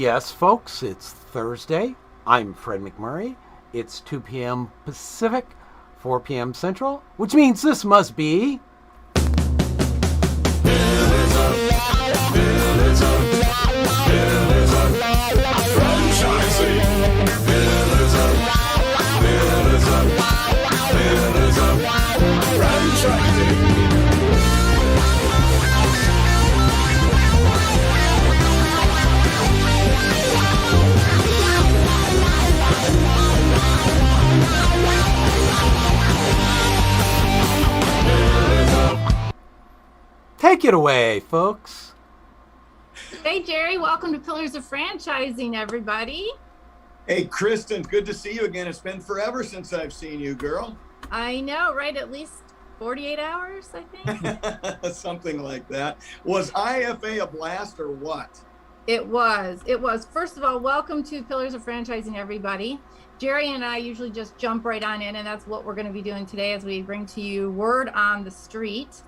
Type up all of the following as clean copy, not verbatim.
Yes, folks, it's Thursday. I'm Fred McMurray. It's 2 p.m. Pacific, 4 p.m. Central, which means this must be... Take it away, folks. Hey, Jerry, welcome to Pillars of Franchising, everybody. Hey, Kristin, good to see you again. It's been forever since I've seen you, girl. I know, right? At least 48 hours, I think. Something like that. Was IFA a blast or what? It was. First of all, welcome to Pillars of Franchising, everybody. Jerry and I usually just jump right on in, and that's what we're going to be doing today as we bring to you Word on the Street,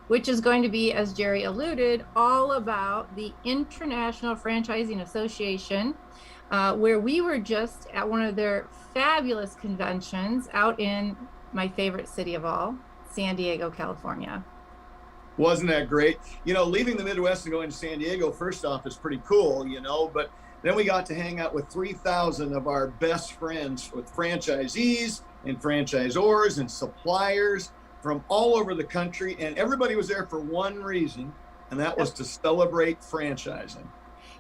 which is going to be, as Jerry alluded, all about the International Franchising Association, where we were just at one of their fabulous conventions out in my favorite city of all, San Diego, California. Wasn't that great? You know, leaving the Midwest and going to San Diego, first off, is pretty cool, you know, but then we got to hang out with 3,000 of our best friends, with franchisees and franchisors and suppliers from all over the country, and everybody was there for one reason, and that was to celebrate franchising.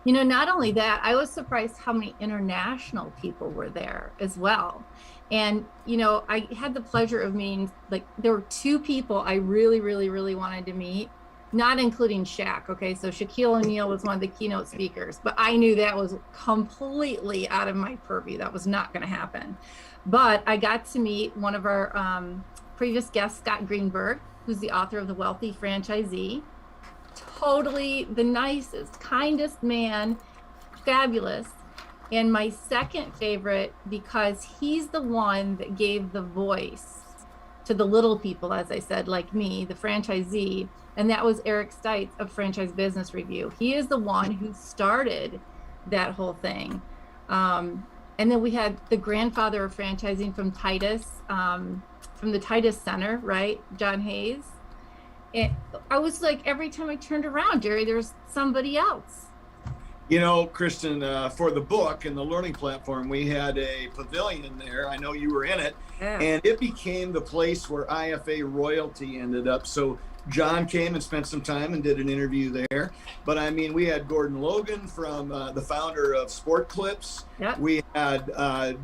You know, not only that, I was surprised how many international people were there as well. And, you know, I had the pleasure of meeting, like, there were two people I really, really, really wanted to meet, not including Shaq. Okay, so Shaquille O'Neal was one of the keynote speakers, but I knew that was completely out of my purview. That was not going to happen. But I got to meet one of our previous guest, Scott Greenberg, who's the author of The Wealthy Franchisee. Totally the nicest, kindest man, fabulous. And my second favorite, because he's the one that gave the voice to the little people, as I said, like me, the franchisee, and that was Eric Stites of Franchise Business Review. He is the one who started that whole thing. And then we had the grandfather of franchising from Titus, from the Titus Center, right? John Hayes. And I was like, every time I turned around, Jerry, there's somebody else. You know, Kristin, for the book and the learning platform, we had a pavilion there. I know you were in it. Yeah. And it became the place where IFA royalty ended up. So John came and spent some time and did an interview there. But I mean, we had Gordon Logan from the founder of Sport Clips. Yep. We had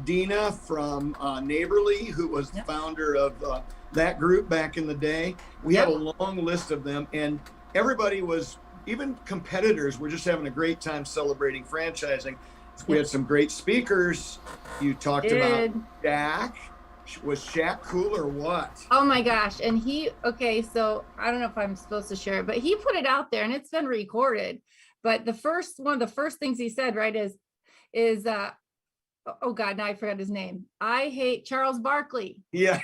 Dina from Neighborly, who was the founder of that group back in the day. We had a long list of them, and everybody was, even competitors, were just having a great time celebrating franchising. We had some great speakers. You talked about Shaq. Was Shaq cool or what? Oh my gosh. And okay, so I don't know if I'm supposed to share it, but he put it out there and it's been recorded. But one of the first things he said, right, is oh God, now I forgot his name. I hate Charles Barkley. Yeah.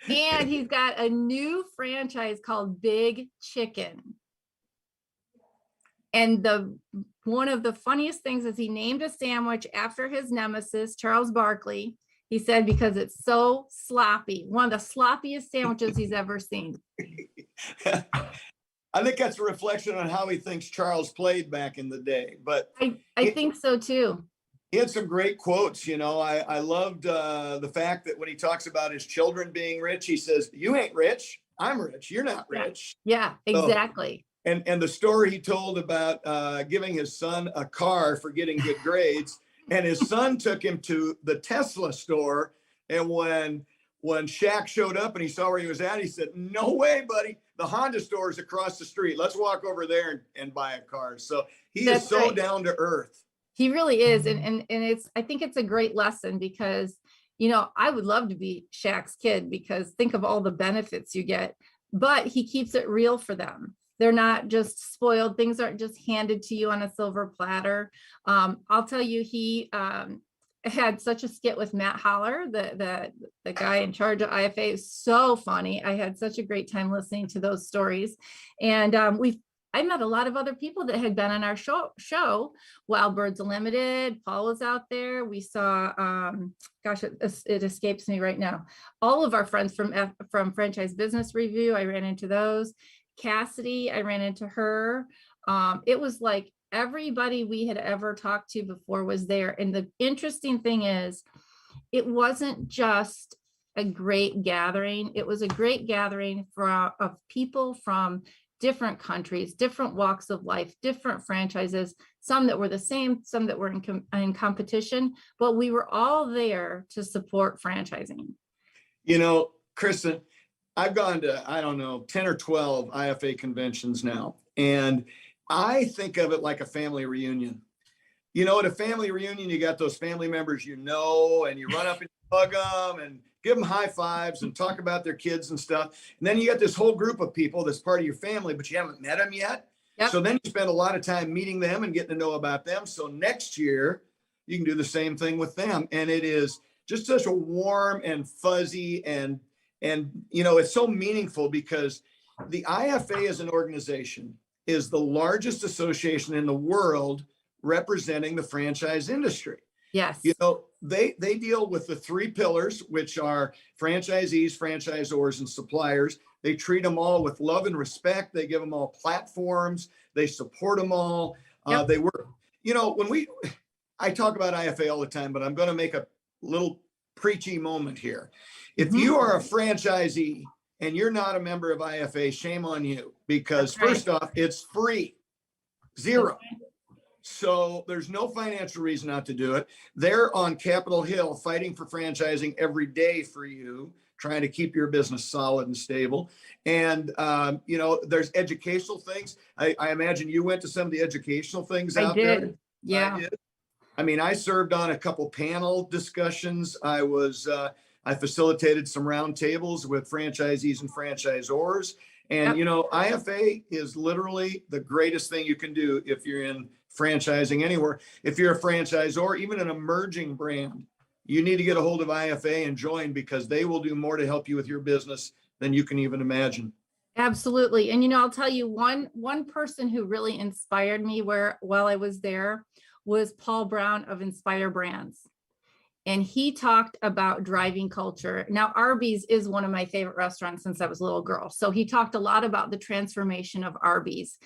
And he's got a new franchise called Big Chicken. And one of the funniest things is he named a sandwich after his nemesis, Charles Barkley. He said, because it's so sloppy, one of the sloppiest sandwiches he's ever seen. I think that's a reflection on how he thinks Charles played back in the day. But I think so too. He had some great quotes. You know, I loved the fact that when he talks about his children being rich, he says, "You ain't rich. I'm rich. You're not rich." Yeah, exactly. So, and the story he told about giving his son a car for getting good grades, and his son took him to the Tesla store, and when Shaq showed up and he saw where he was at, he said, "No way, buddy. The Honda store is across the street. Let's walk over there and buy a car." So That's is so right. Down to earth. He really is. And I think it's a great lesson because, you know, I would love to be Shaq's kid because think of all the benefits you get, but he keeps it real for them. They're not just spoiled. Things aren't just handed to you on a silver platter. I'll tell you, he had such a skit with Matt Holler, the guy in charge of IFA. Is so funny. I had such a great time listening to those stories. And I met a lot of other people that had been on our show. Wild Birds Unlimited, Paul was out there. We saw, gosh, it escapes me right now. All of our friends from Franchise Business Review, I ran into those. Cassidy, I ran into her. It was like everybody we had ever talked to before was there. And the interesting thing is, it wasn't just a great gathering. It was a great gathering of people from different countries, different walks of life, different franchises, some that were the same, some that were in competition, but we were all there to support franchising. You know, Kristin, I've gone to, I don't know, 10 or 12 IFA conventions now, and I think of it like a family reunion. You know, at a family reunion, you got those family members, you know, and you run up and hug them and give them high fives and talk about their kids and stuff. And then you got this whole group of people that's part of your family, but you haven't met them yet. Yep. So then you spend a lot of time meeting them and getting to know about them. So next year, you can do the same thing with them. And it is just such a warm and fuzzy and you know, it's so meaningful because the IFA as an organization is the largest association in the world representing the franchise industry. Yes. You know, they deal with the three pillars, which are franchisees, franchisors, and suppliers. They treat them all with love and respect. They give them all platforms. They support them all. Yep. They work, you know, I talk about IFA all the time, but I'm going to make a little preachy moment here. If you are a franchisee and you're not a member of IFA, shame on you, because first off, it's free, zero. So there's no financial reason not to do it. They're on Capitol Hill fighting for franchising every day for you, trying to keep your business solid and stable. And, you know, there's educational things. I imagine you went to some of the educational things out there. Yeah. I did. I mean, I served on a couple panel discussions. I facilitated some roundtables with franchisees and franchisors. And, you know, IFA is literally the greatest thing you can do if you're in franchising anywhere. If you're a franchisor, even an emerging brand, you need to get a hold of IFA and join, because they will do more to help you with your business than you can even imagine. Absolutely. And, you know, I'll tell you one person who really inspired me while I was there was Paul Brown of Inspire Brands. And he talked about driving culture. Now, Arby's is one of my favorite restaurants since I was a little girl. So he talked a lot about the transformation of Arby's.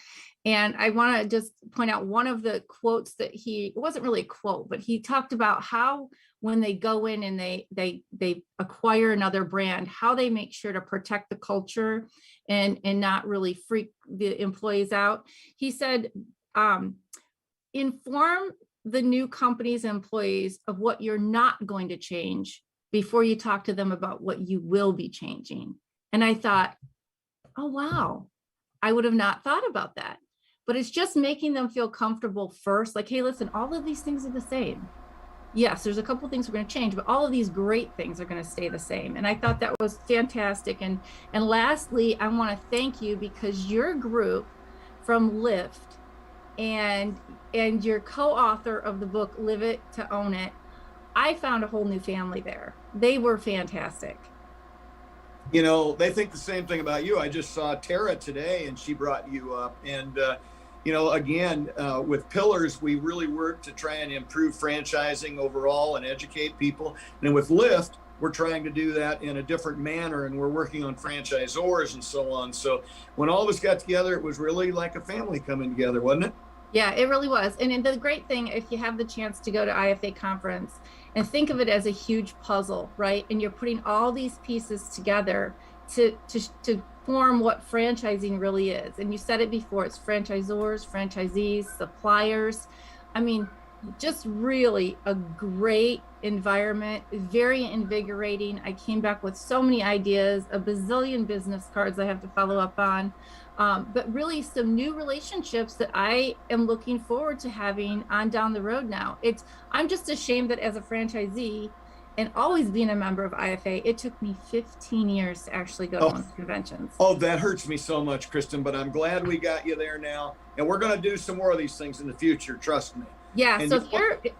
And I want to just point out one of the quotes that it wasn't really a quote, but he talked about how when they go in and they acquire another brand, how they make sure to protect the culture and not really freak the employees out. He said, inform the new company's employees of what you're not going to change before you talk to them about what you will be changing. And I thought, oh, wow, I would have not thought about that. But it's just making them feel comfortable first. Like, hey, listen, all of these things are the same. Yes, there's a couple things we're going to change, but all of these great things are going to stay the same. And I thought that was fantastic. And lastly, I want to thank you, because your group from Lyft and your co-author of the book, Live It to Own It, I found a whole new family there. They were fantastic. You know, they think the same thing about you. I just saw Tara today and she brought you up. And, you know, again, with Pillars, we really work to try and improve franchising overall and educate people. And with Lyft, we're trying to do that in a different manner, and we're working on franchisors and so on. So when all of us got together, it was really like a family coming together, wasn't it? Yeah, it really was. And the great thing, if you have the chance to go to IFA conference and think of it as a huge puzzle, right? And you're putting all these pieces together to form what franchising really is. And you said it before, it's franchisors, franchisees, suppliers. I mean, just really a great environment, very invigorating. I came back with so many ideas, a bazillion business cards I have to follow up on, but really some new relationships that I am looking forward to having on down the road now. I'm just ashamed that as a franchisee and always being a member of IFA, it took me 15 years to actually go to one of the conventions. Oh, that hurts me so much, Kristin, but I'm glad we got you there now. And we're going to do some more of these things in the future, trust me. Yeah, and so go ahead.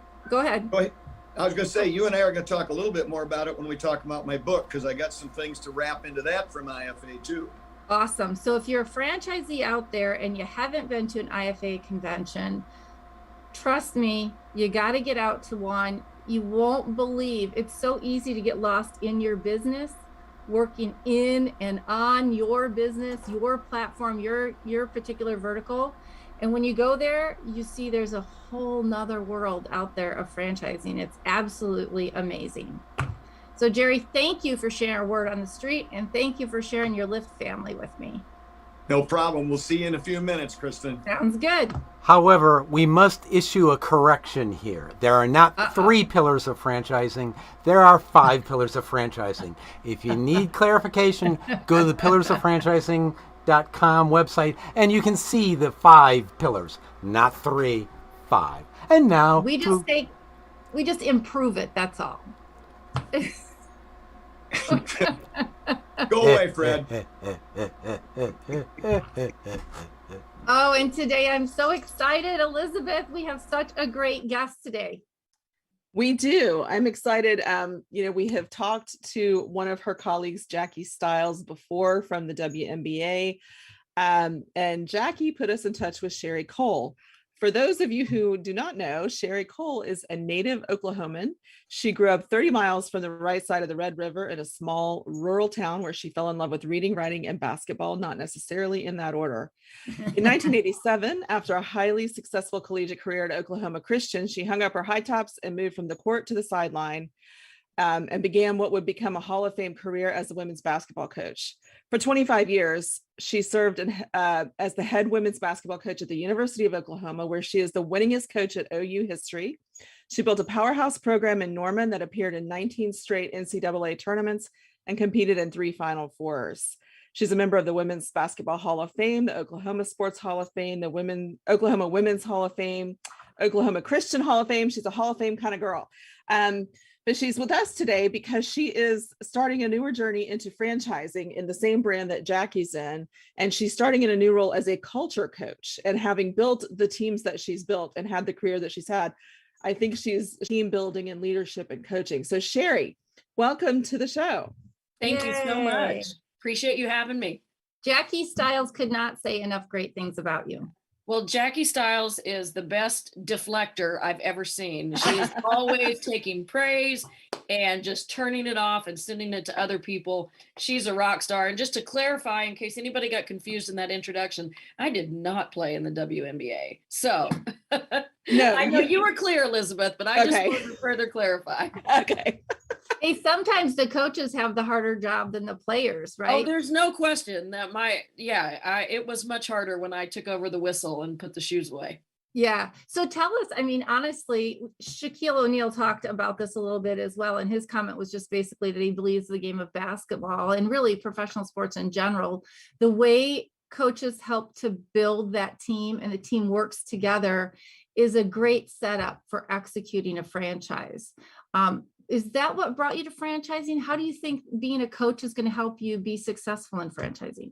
Go ahead. I was going to say, you and I are going to talk a little bit more about it when we talk about my book, because I got some things to wrap into that from IFA too. Awesome. So if you're a franchisee out there and you haven't been to an IFA convention, trust me, you got to get out to one. You won't believe it's so easy to get lost in your business, working in and on your business, your platform, your particular vertical. And when you go there, you see there's a whole nother world out there of franchising. It's absolutely amazing. So Jerry, thank you for sharing our word on the street, and thank you for sharing your Lyft family with me. No problem. We'll see you in a few minutes, Kristin. Sounds good. However, we must issue a correction here. There are not 3 pillars of franchising. There are 5 pillars of franchising. If you need clarification, go to the pillarsofranchising.com website and you can see the 5 pillars, not 3, 5. And now we just improve it. That's all. Go away, Fred. Oh, and today I'm so excited, Elizabeth. We have such a great guest today. We do. I'm excited. We have talked to one of her colleagues, Jackie Stiles, before from the WNBA. And Jackie put us in touch with Sherri Coale. For those of you who do not know, Sherri Coale is a native Oklahoman. She grew up 30 miles from the right side of the Red River in a small rural town where she fell in love with reading, writing, and basketball, not necessarily in that order. In 1987, after a highly successful collegiate career at Oklahoma Christian, she hung up her high tops and moved from the court to the sideline, and began what would become a Hall of Fame career as a women's basketball coach. For 25 years, she served as the head women's basketball coach at the University of Oklahoma, where she is the winningest coach at OU history. She built a powerhouse program in Norman that appeared in 19 straight NCAA tournaments and competed in 3 Final Fours. She's a member of the Women's Basketball Hall of Fame, the Oklahoma Sports Hall of Fame, the Oklahoma Women's Hall of Fame, Oklahoma Christian Hall of Fame. She's a Hall of Fame kind of girl. But she's with us today because she is starting a newer journey into franchising in the same brand that Jackie's in. And she's starting in a new role as a culture coach. And having built the teams that she's built and had the career that she's had, I think she's team building and leadership and coaching. So Sherri, welcome to the show. Thank you so much. Appreciate you having me. Jackie Stiles could not say enough great things about you. Well, Jackie Stiles is the best deflector I've ever seen. She is always taking praise and just turning it off and sending it to other people. She's a rock star. And just to clarify, in case anybody got confused in that introduction, I did not play in the WNBA. So No, I know you were clear, Elizabeth, but I just wanted to further clarify. Okay. Hey, sometimes the coaches have the harder job than the players, right? Oh, there's no question that it was much harder when I took over the whistle and put the shoes away. Yeah. So tell us, I mean, honestly, Shaquille O'Neal talked about this a little bit as well. And his comment was just basically that he believes the game of basketball and really professional sports in general, the way coaches help to build that team and the team works together is a great setup for executing a franchise. Is that what brought you to franchising? How do you think being a coach is going to help you be successful in franchising?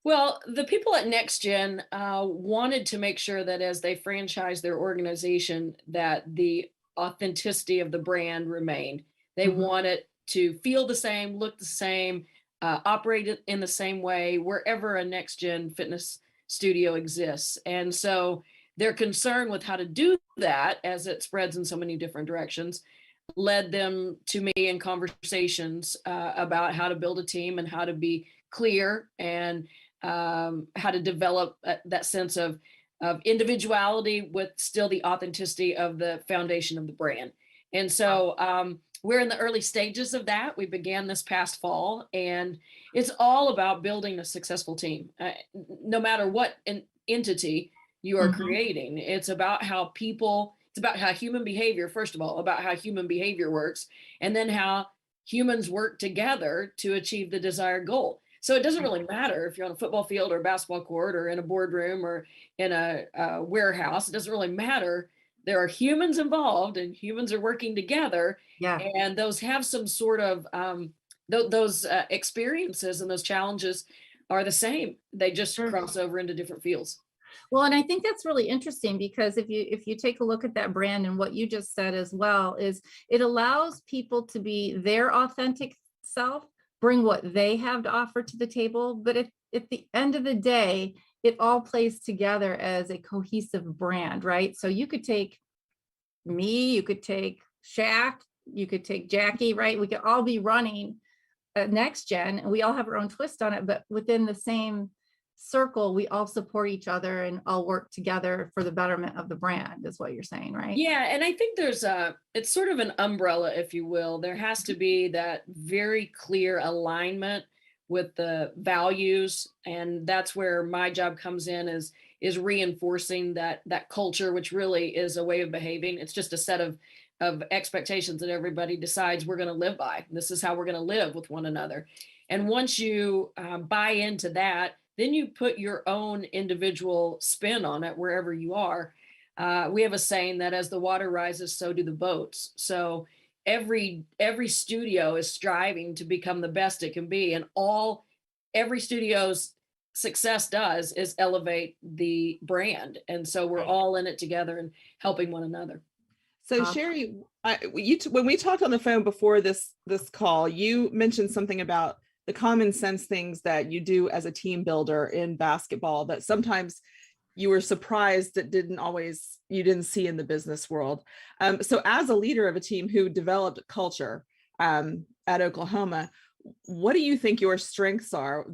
Well, the people at NextGen wanted to make sure that as they franchise their organization, that the authenticity of the brand remained. They want it to feel the same, look the same, operate in the same way wherever a NextGen Fitness studio exists. And so their concern with how to do that, as it spreads in so many different directions, led them to me in conversations about how to build a team and how to be clear and how to develop that sense of individuality with still the authenticity of the foundation of the brand. And so we're in the early stages of that. We began this past fall, and it's all about building a successful team. No matter what entity you are creating, it's about how it's about how human behavior, first of all, about how human behavior works, and then how humans work together to achieve the desired goal. So it doesn't really matter if you're on a football field or a basketball court or in a boardroom or in a warehouse. It doesn't really matter. There are humans involved and humans are working together. Yeah. And those have some sort of, those experiences and those challenges are the same. They just cross over into different fields. Well, and I think that's really interesting because if you take a look at that brand and what you just said as well, is it allows people to be their authentic self, bring what they have to offer to the table, but at the end of the day, it all plays together as a cohesive brand, right? So you could take me, you could take Shaq, you could take Jackie, right? We could all be running NextGen, and we all have our own twist on it, but within the same circle, we all support each other and all work together for the betterment of the brand, is what you're saying, right? Yeah, and I think there's it's sort of an umbrella, if you will. There has to be that very clear alignment with the values, and that's where my job comes in, is reinforcing that culture, which really is a way of behaving. It's just a set of expectations that everybody decides we're going to live by. This is how we're going to live with one another. And once you buy into that, then you put your own individual spin on it wherever you are. We have a saying that as the water rises, so do the boats. So every studio is striving to become the best it can be, and every studio's success does is elevate the brand. And so we're all in it together and helping one another. So Sherri, when we talked on the phone before this call, you mentioned something about the common sense things that you do as a team builder in basketball that sometimes you were surprised that you didn't see in the business world. So as a leader of a team who developed culture at Oklahoma, what do you think your strengths are?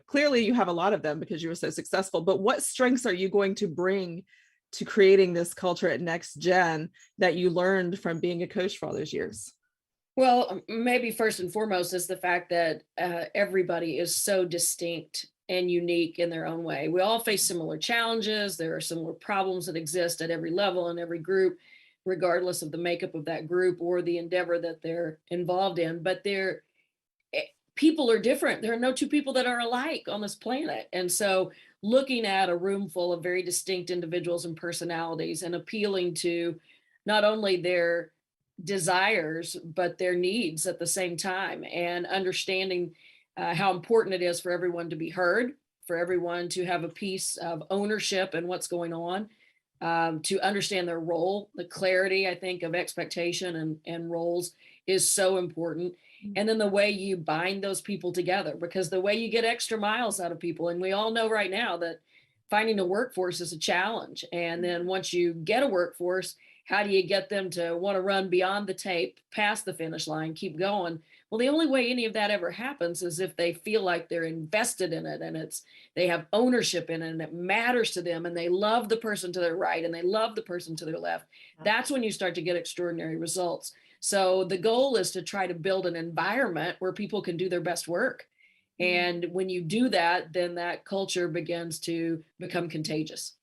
Clearly you have a lot of them because you were so successful, but what strengths are you going to bring to creating this culture at NextGen that you learned from being a coach for all those years? Well, maybe first and foremost is the fact that everybody is so distinct and unique in their own way. We all face similar challenges. There are similar problems that exist at every level in every group, regardless of the makeup of that group or the endeavor that they're involved in. But people are different. There are no two people that are alike on this planet. And so looking at a room full of very distinct individuals and personalities and appealing to not only their desires, but their needs at the same time, and understanding how important it is for everyone to be heard, for everyone to have a piece of ownership in what's going on, to understand their role. The clarity, I think, of expectation and roles is so important. And then the way you bind those people together, because the way you get extra miles out of people, and we all know right now that finding a workforce is a challenge. And then once you get a workforce, how do you get them to want to run beyond the tape, past the finish line, keep going? Well, the only way any of that ever happens is if they feel like they're invested in it, and they have ownership in it, and it matters to them, and they love the person to their right and they love the person to their left. That's when you start to get extraordinary results. So the goal is to try to build an environment where people can do their best work. And when you do that, then that culture begins to become contagious.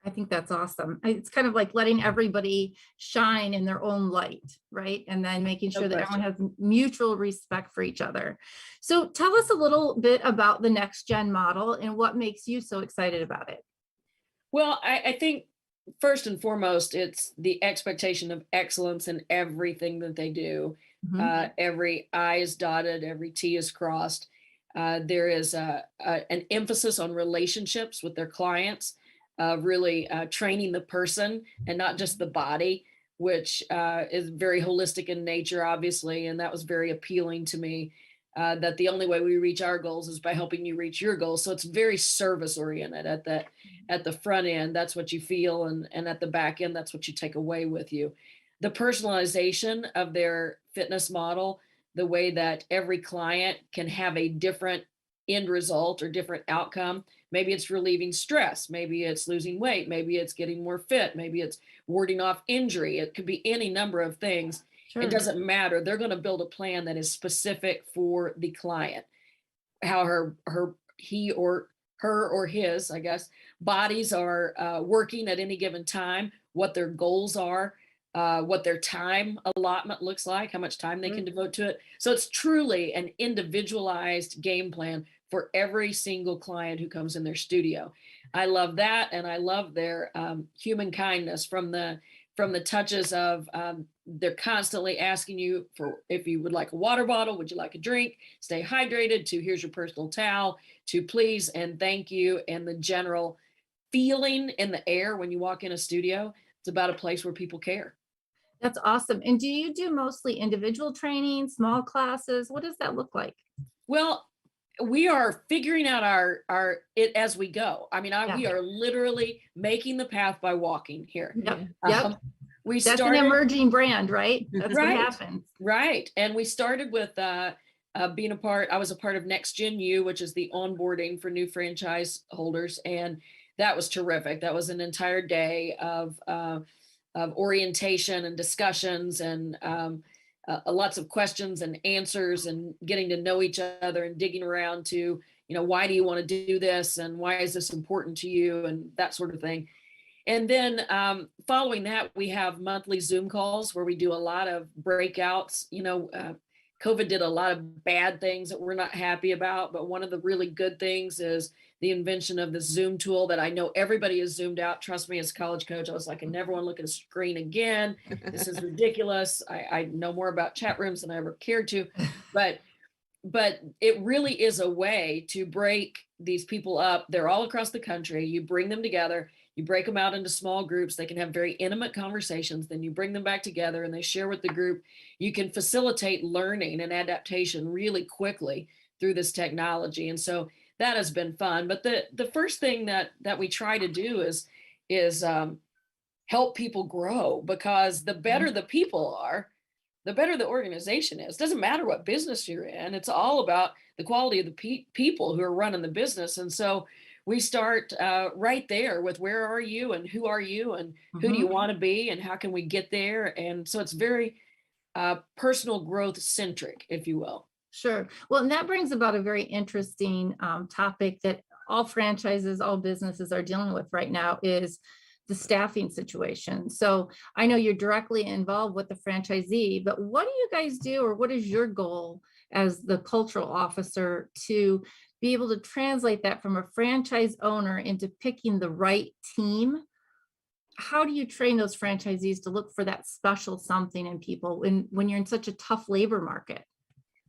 I think that's awesome. It's kind of like letting everybody shine in their own light, right? And then making sure that everyone has mutual respect for each other. So tell us a little bit about the NextGen model and what makes you so excited about it. Well, I think first and foremost, it's the expectation of excellence in everything that they do. Every I is dotted, every T is crossed. There is an emphasis on relationships with their clients. Really training the person and not just the body, which is very holistic in nature, obviously. And that was very appealing to me, that the only way we reach our goals is by helping you reach your goals. So it's very service oriented at the front end. That's what you feel. And at the back end, that's what you take away with you. The personalization of their fitness model, the way that every client can have a different end result or different outcome. Maybe it's relieving stress. Maybe it's losing weight. Maybe it's getting more fit. Maybe it's warding off injury. It could be any number of things. Sure. It doesn't matter. They're going to build a plan that is specific for the client. How he or her or his, I guess, bodies are working at any given time, what their goals are, what their time allotment looks like, how much time they can devote to it. So it's truly an individualized game plan for every single client who comes in their studio. I love that. And I love their human kindness from the touches of they're constantly asking you for if you would like a water bottle, would you like a drink, stay hydrated, to here's your personal towel, to please and thank you, and the general feeling in the air when you walk in a studio. It's about a place where people care. That's awesome. And do you do mostly individual training, small classes? What does that look like? Well, we are figuring out it as we go. I mean, we are literally making the path by walking here. Yep. That's an emerging brand, right? That's right, what happens. Right. And we started with I was a part of NextGen U, which is the onboarding for new franchise holders. And that was terrific. That was an entire day of orientation and discussions and lots of questions and answers and getting to know each other and digging around to, why do you want to do this? And why is this important to you? And that sort of thing. And then following that, we have monthly Zoom calls where we do a lot of breakouts. COVID did a lot of bad things that we're not happy about, but one of the really good things is the invention of the Zoom tool that I know everybody is zoomed out. Trust me, as a college coach, I was like, I never want to look at a screen again. This is ridiculous. I know more about chat rooms than I ever cared to, but it really is a way to break these people up. They're all across the country. You bring them together, you break them out into small groups. They can have very intimate conversations. Then you bring them back together and they share with the group. You can facilitate learning and adaptation really quickly through this technology. And so that has been fun. But the first thing that we try to do is help people grow, because the better the people are, the better the organization is. It doesn't matter what business you're in. It's all about the quality of the people who are running the business. And so we start right there with where are you and who are you and who do you want to be and how can we get there? And so it's very personal growth centric, if you will. Sure. Well, and that brings about a very interesting topic that all franchises, all businesses are dealing with right now is the staffing situation. So I know you're directly involved with the franchisee, but what do you guys do, or what is your goal as the cultural officer to be able to translate that from a franchise owner into picking the right team? How do you train those franchisees to look for that special something in people when you're in such a tough labor market?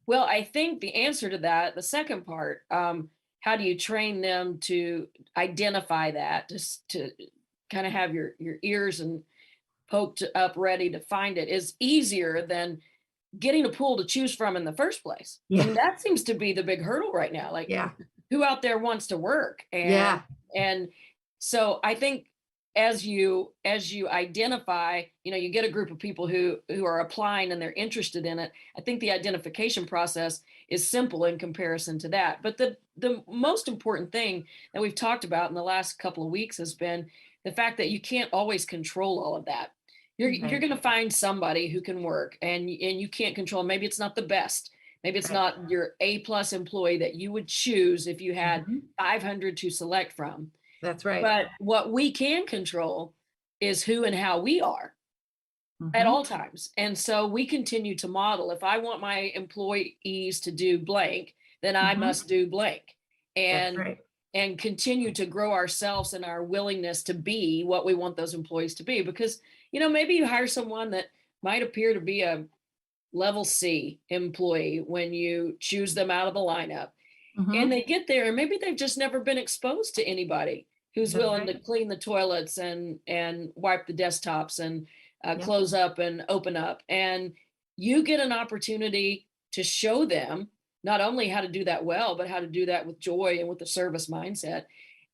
Well, I think the answer to that, the second part, how do you train them to identify that, just to kind of have your ears and poked up ready to find it, is easier than getting a pool to choose from in the first place. Yeah. I mean, that seems to be the big hurdle right now. Like, who out there wants to work? And so I think as you identify, you get a group of people who are applying and they're interested in it. I think the identification process is simple in comparison to that. But the most important thing that we've talked about in the last couple of weeks has been the fact that you can't always control all of that. You're going to find somebody who can work, and you can't control. Maybe it's not the best. Maybe it's not your A+ employee that you would choose if you had 500 to select from. That's right. But what we can control is who and how we are at all times. And so we continue to model. If I want my employees to do blank, then I must do blank. And continue to grow ourselves and our willingness to be what we want those employees to be. Because, maybe you hire someone that might appear to be a level C employee when you choose them out of the lineup. And they get there and maybe they've just never been exposed to anybody who's willing to clean the toilets and wipe the desktops and close up and open up. And you get an opportunity to show them not only how to do that well, but how to do that with joy and with a service mindset.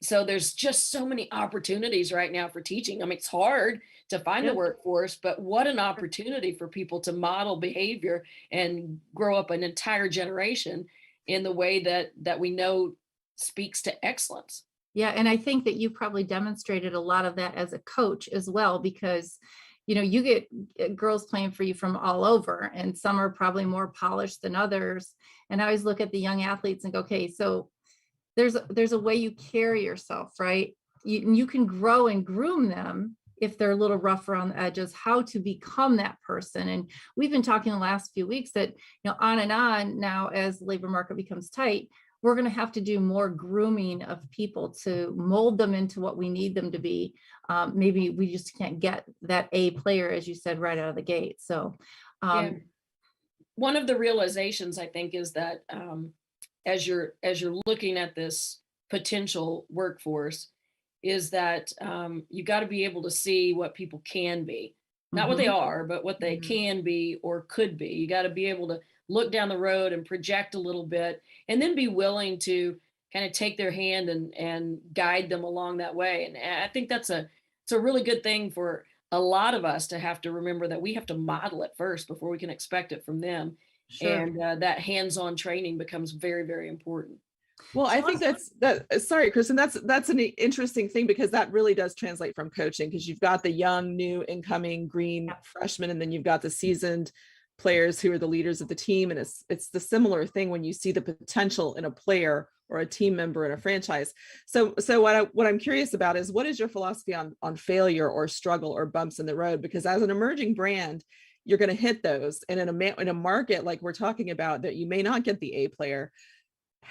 So there's just so many opportunities right now for teaching. I mean, it's hard to find the workforce, but what an opportunity for people to model behavior and grow up an entire generation in the way that we know speaks to excellence. Yeah. And I think that you probably demonstrated a lot of that as a coach as well, because you get girls playing for you from all over, and some are probably more polished than others. And I always look at the young athletes and go, okay, so there's a way you carry yourself, right? You can grow and groom them if they're a little rough around the edges, how to become that person. And we've been talking the last few weeks that, on and on now, as the labor market becomes tight, we're going to have to do more grooming of people to mold them into what we need them to be. Maybe we just can't get that A player, as you said, right out of the gate. So one of the realizations, I think, is that as you're looking at this potential workforce, is that you got to be able to see what people can be. not what they Mhm. are, but what they Mhm. can be or could be. You got to be able to look down the road and project a little bit, and then be willing to kind of take their hand and guide them along that way. And I think it's a really good thing for a lot of us to have to remember that we have to model it first before we can expect it from them. Sure. And that hands-on training becomes very, very important. Well, So I think sorry, Kristen, that's an interesting thing, because that really does translate from coaching, because you've got the young, new, incoming green freshmen, and then you've got the seasoned players who are the leaders of the team. And it's the similar thing when you see the potential in a player or a team member in a franchise. So what I'm curious about is, what is your philosophy on failure or struggle or bumps in the road? Because as an emerging brand, you're going to hit those. And in a market like we're talking about, that you may not get the A player,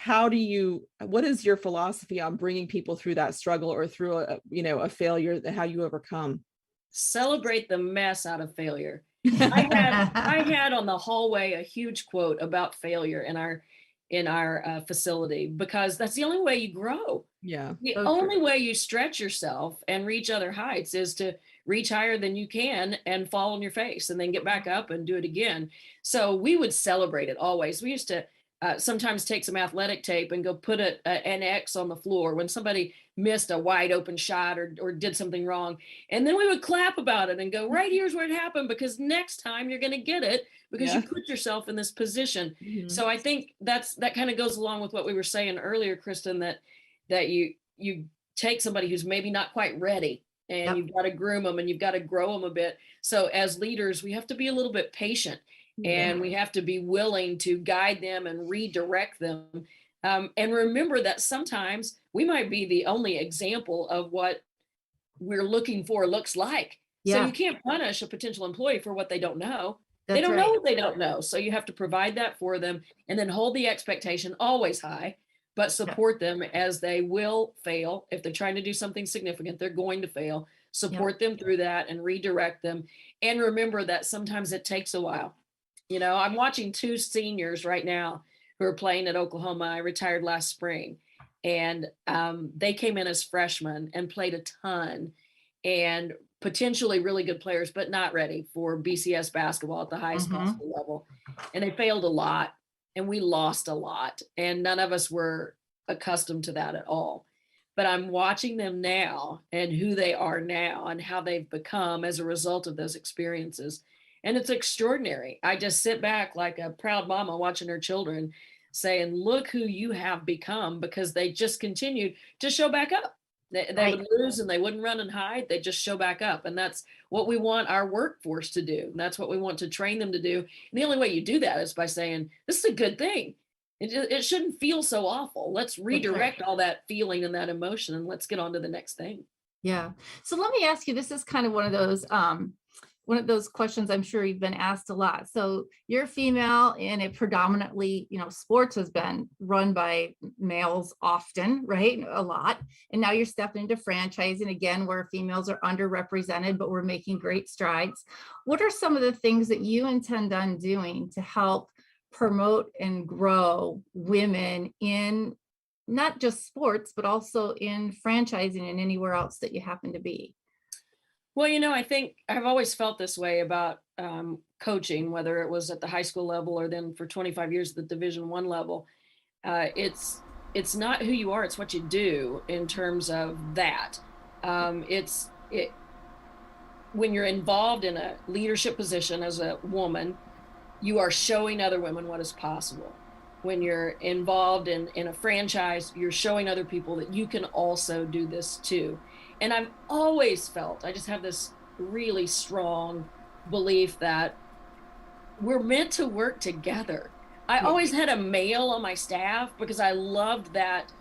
what is your philosophy on bringing people through that struggle or through a failure, how you overcome? Celebrate the mess out of failure. I had on the hallway a huge quote about failure in our facility, because that's the only way you grow. Yeah. The So only true. way you stretch yourself and reach other heights is to reach higher than you can and fall on your face and then get back up and do it again. So we would celebrate it always. We used to sometimes take some athletic tape and go put an X on the floor when somebody missed a wide open shot or did something wrong. And then we would clap about it and go, right here's where it happened, because next time you're going to get it, because Yeah. you put yourself in this position. Mhm. So I think that kind of goes along with what we were saying earlier, Kristen, that you take somebody who's maybe not quite ready, and Yep. you've got to groom them and you've got to grow them a bit. So as leaders, we have to be a little bit patient, and we have to be willing to guide them and redirect them. And remember that sometimes we might be the only example of what we're looking for looks like. So Yeah. you can't punish a potential employee for what they don't know. They That's don't know right. what they don't know. So you have to provide that for them, and then hold the expectation always high, but support them as they will fail. If they're trying to do something significant, they're going to fail. Support them through that and redirect them. And remember that sometimes it takes a while. I'm watching two seniors right now who are playing at Oklahoma. I retired last spring, and they came in as freshmen and played a ton, and potentially really good players, but not ready for BCS basketball at the highest Mhm. possible level. And they failed a lot, and we lost a lot, and none of us were accustomed to that at all. But I'm watching them now and who they are now and how they've become as a result of those experiences. And it's extraordinary. I just sit back like a proud mama watching her children, saying, look who you have become, because they just continued to show back up. They Right. would lose and they wouldn't run and hide. They just show back up. And that's what we want our workforce to do. That's what we want to train them to do. And the only way you do that is by saying, this is a good thing. It shouldn't feel so awful. Let's redirect all that feeling and that emotion, and let's get on to the next thing. Yeah. So let me ask you, this is kind of one of those questions I'm sure you've been asked a lot. So you're female, and it predominantly, sports has been run by males often, right? A lot. And now you're stepping into franchising again, where females are underrepresented, but we're making great strides. What are some of the things that you intend on doing to help promote and grow women in not just sports, but also in franchising and anywhere else that you happen to be? Well, I think I've always felt this way about coaching, whether it was at the high school level or then for 25 years at the Division I level. It's not who you are; it's what you do in terms of that. When you're involved in a leadership position as a woman, you are showing other women what is possible. When you're involved in a franchise, you're showing other people that you can also do this too. And I've always felt, I just have this really strong belief that we're meant to work together. I always had a male on my staff because I loved that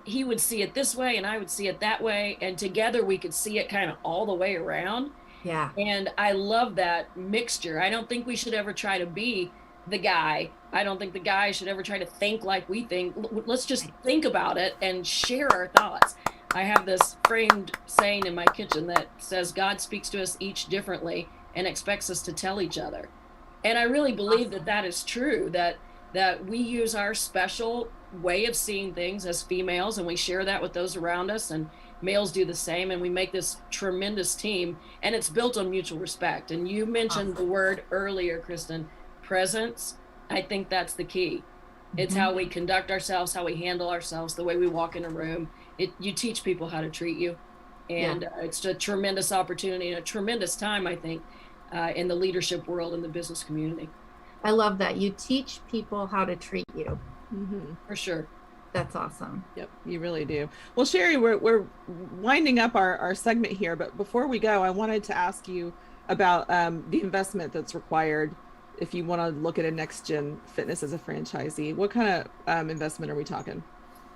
he would see it this way and I would see it that way. And together we could see it kind of all the way around. Yeah. And I love that mixture. I don't think we should ever try to be the guy. I don't think the guy should ever try to think like we think. Let's just think about it and share our thoughts. I have this framed saying in my kitchen that says God speaks to us each differently and expects us to tell each other. And I really believe that that is true, that we use our special way of seeing things as females and we share that with those around us. And males do the same, and we make this tremendous team, and it's built on mutual respect. And you mentioned the word earlier, Kristin, presence. I think that's the key. It's how we conduct ourselves, how we handle ourselves, the way we walk in a room. You teach people how to treat you. And it's a tremendous opportunity and a tremendous time, I think, in the leadership world and the business community. I love that. You teach people how to treat you. For sure. That's awesome. Yep, you really do. Well, Sherri, we're winding up our segment here, but before we go, I wanted to ask you about the investment that's required if you want to look at a NextGen Fitness as a franchisee. What kind of investment are we talking?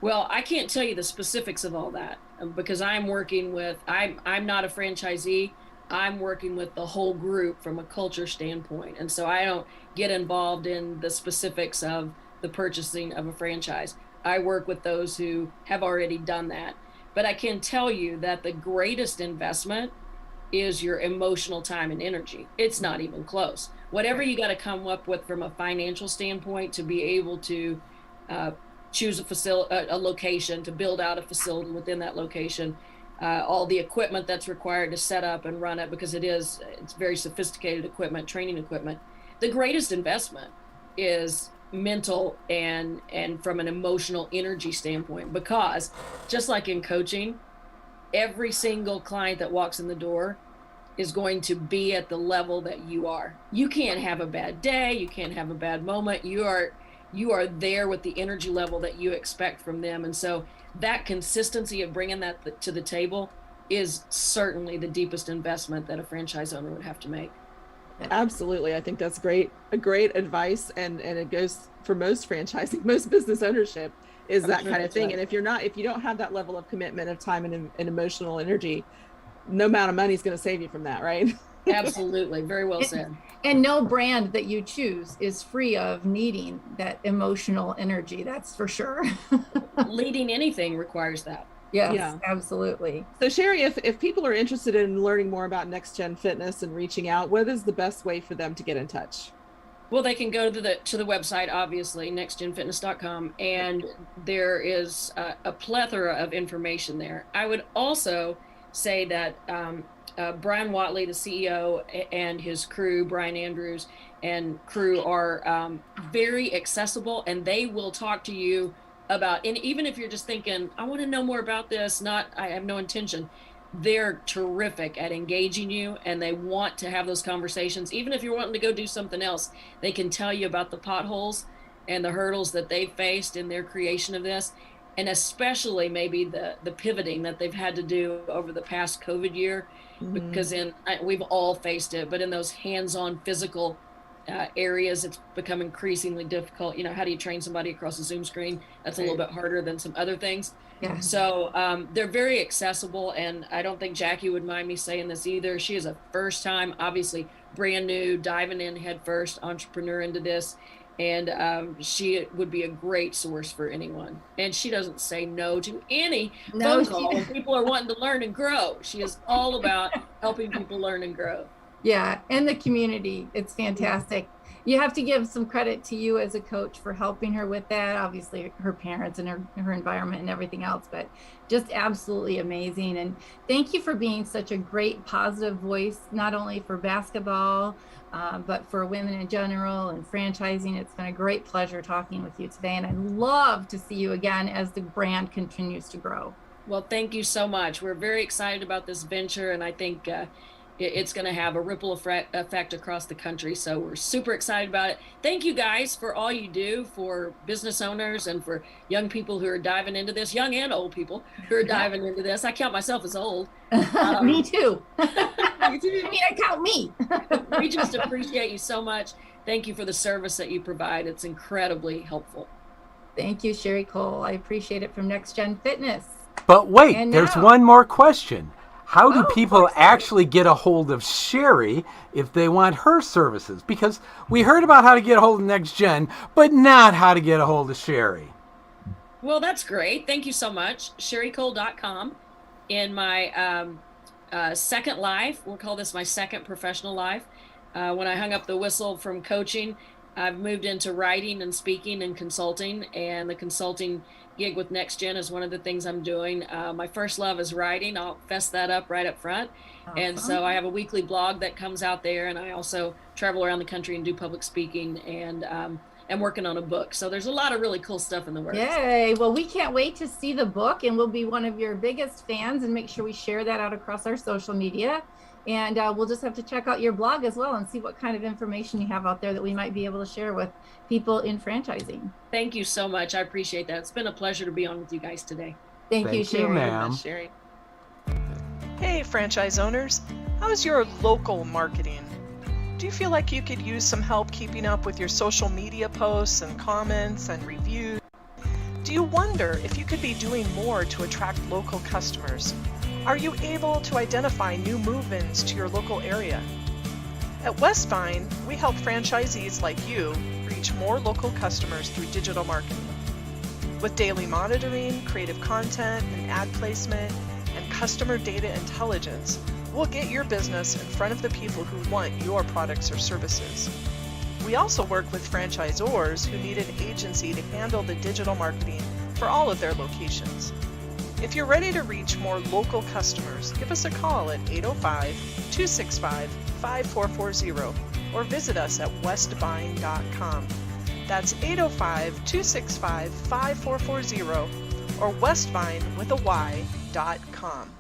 Well, I can't tell you the specifics of all that because I'm working with, I'm not a franchisee. I'm working with the whole group from a culture standpoint. And so I don't get involved in the specifics of the purchasing of a franchise. I work with those who have already done that. But I can tell you that the greatest investment is your emotional time and energy. It's not even close. Whatever you got to come up with from a financial standpoint to be able to choose a location, to build out a facility within that location, all the equipment that's required to set up and run it, because it's very sophisticated equipment, training equipment. The greatest investment is mental and from an emotional energy standpoint, because just like in coaching, every single client that walks in the door is going to be at the level that you are. You can't have a bad day, you can't have a bad moment. You are there with the energy level that you expect from them. And so that consistency of bringing that to the table is certainly the deepest investment that a franchise owner would have to make. Absolutely. I think that's great advice. And it goes for most franchising, most business ownership is that kind of thing. And if you don't have that level of commitment of time and emotional energy, no amount of money is going to save you from that, right? Absolutely. Very well said. And no brand that you choose is free of needing that emotional energy. That's for sure. Leading anything requires that. Yes, Yeah. Absolutely. So Sherri, if people are interested in learning more about NextGen Fitness and reaching out, what is the best way for them to get in touch? Well, they can go to the website, obviously, nextgenfitness.com, and there is a plethora of information there. I would also say that Brian Watley, the CEO, and his crew, Brian Andrews and crew, are very accessible, and they will talk to you about, and even if you're just thinking, I want to know more about this, I have no intention, they're terrific at engaging you, and they want to have those conversations. Even if you're wanting to go do something else, they can tell you about the potholes and the hurdles that they've faced in their creation of this, and especially maybe the pivoting that they've had to do over the past COVID year, because we've all faced it, but in those hands-on physical areas, it's become increasingly difficult. How do you train somebody across a Zoom screen? That's a little bit harder than some other things. Yeah. So they're very accessible, and I don't think Jackie would mind me saying this either. She is a first-time, obviously brand new, diving in head first entrepreneur into this, and she would be a great source for anyone. And she doesn't say no to any phone call when people are wanting to learn and grow. She is all about helping people learn and grow. Yeah, and the community, it's fantastic. You have to give some credit to you as a coach for helping her with that. Obviously, her parents and her environment and everything else, but just absolutely amazing. And thank you for being such a great positive voice, not only for basketball, but for women in general and franchising. It's been a great pleasure talking with you today, and I'd love to see you again as the brand continues to grow. Well, thank you so much. We're very excited about this venture, and I think it's going to have a ripple effect across the country. So we're super excited about it. Thank you guys for all you do for business owners and for young people who are diving into this, young and old people who are diving into this. I count myself as old. Me too. I count me. We just appreciate you so much. Thank you for the service that you provide. It's incredibly helpful. Thank you, Sherri Coale. I appreciate it from NextGen Fitness. But wait, there's one more question. How do people actually get a hold of Sherri if they want her services? Because we heard about how to get a hold of NextGen, but not how to get a hold of Sherri. Well, that's great. Thank you so much. SherriCoale.com. In my second life, we'll call this my second professional life. When I hung up the whistle from coaching, I've moved into writing and speaking and consulting, and the consulting gig with NextGen is one of the things I'm doing. My first love is writing. I'll fess that up right up front. Awesome. And so I have a weekly blog that comes out there, and I also travel around the country and do public speaking, and I'm working on a book. So there's a lot of really cool stuff in the works. Yay. Well, we can't wait to see the book, and we'll be one of your biggest fans, and make sure we share that out across our social media. And we'll just have to check out your blog as well and see what kind of information you have out there that we might be able to share with people in franchising. Thank you so much. I appreciate that. It's been a pleasure to be on with you guys today. Thank you, Sherri. ma'am. Sherri. Hey, franchise owners. How's your local marketing? Do you feel like you could use some help keeping up with your social media posts and comments and reviews? Do you wonder if you could be doing more to attract local customers? Are you able to identify new move-ins to your local area? At Westvine, we help franchisees like you reach more local customers through digital marketing. With daily monitoring, creative content, and ad placement, and customer data intelligence, we'll get your business in front of the people who want your products or services. We also work with franchisors who need an agency to handle the digital marketing for all of their locations. If you're ready to reach more local customers, give us a call at 805-265-5440 or visit us at westvine.com. That's 805-265-5440 or westvine.com.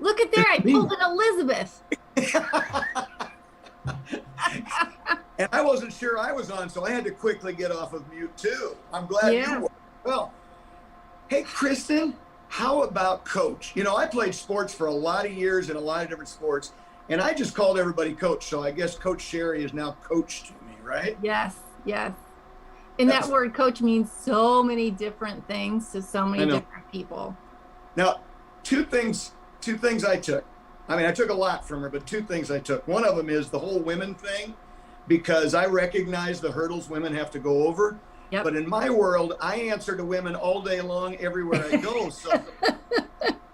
Look at there, I pulled an Elizabeth. And I wasn't sure I was on, so I had to quickly get off of mute too. I'm glad you were. Well, hey, Kristin, how about coach? You know, I played sports for a lot of years in a lot of different sports, and I just called everybody coach. So I guess Coach Sherri is now coach to me, right? Yes, yes. And that word coach means so many different things to so many different people. Now, two things I took. I mean, I took a lot from her, but two things I took. One of them is the whole women thing, because I recognize the hurdles women have to go over. Yep. But in my world, I answer to women all day long, everywhere I go. So